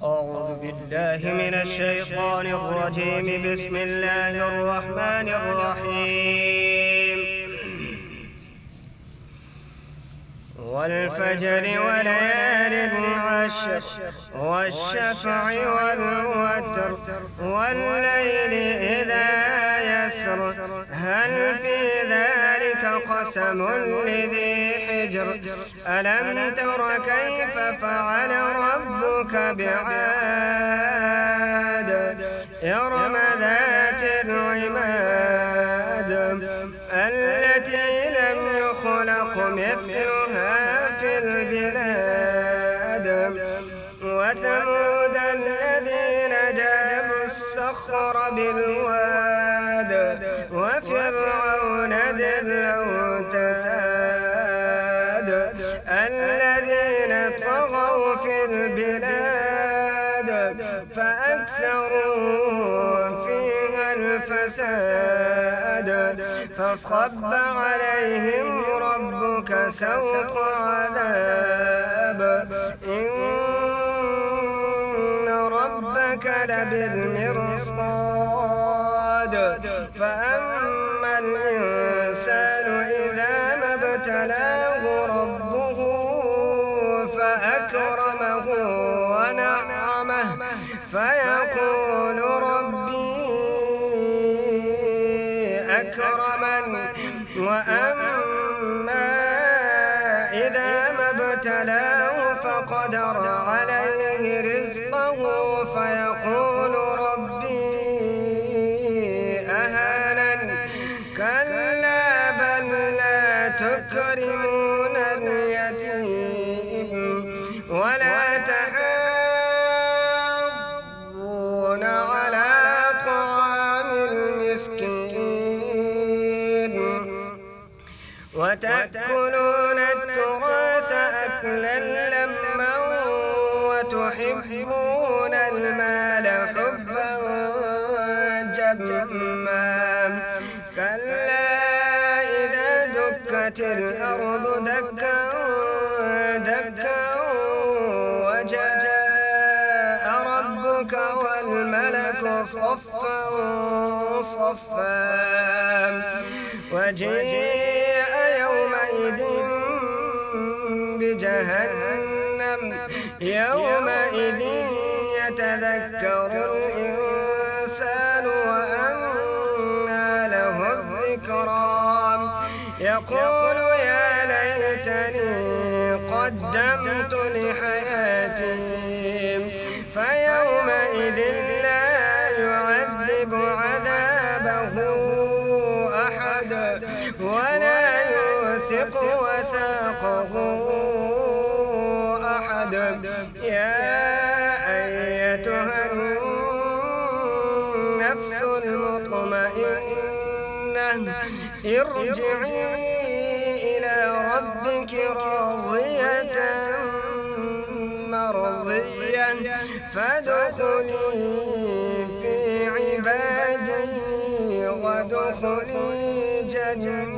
أعوذ بالله من الشيطان الرجيم. بسم الله الرحمن الرحيم. والفجر وليال عشر والشفع والوتر والليل إذا يسر هل في ذلك قسم لذي حجر ألم تر كيف فعل ربك بعاد إرم ذات العماد التي لم يخلق مثلها في البلاد وثمود الذين جابوا الصخر بالواد وفرعون ذي الأوتاد الذين طغوا في البلاد فأكثروا فيها الفساد فصب عليهم ربك سوط عذاب إن ربك لبالمرصاد فأما الإنسان إذا ما ابتلاه ربه فأكرمه ونعمه فيقول ربي أكرمن وأما إذا ما ابتلاه فقدر عليه رزقه فيقول ربي أهانن كلا بل لا تكرمون اليتيم ولا تحاضون على طعام المسكين وتأكلون التراث أكلا لما وتحبون المال حبا جما كلا إذا دكت الأرض دكا دكا وجاء ربك والملك صفا صفا وجيء يومئذ بجهنم يومئذ يتذكر الإنسان وأنى له الذكرى يقول يا ليتني قدمت لحياتي فيومئذ لا يعذب عذابه أحد ولا يوثق وثاقه أحد يا أيتها النفس المطمئنة ارجعي إلى ربك راضية مرضية فادخلي في عبادي وادخلي جنتي.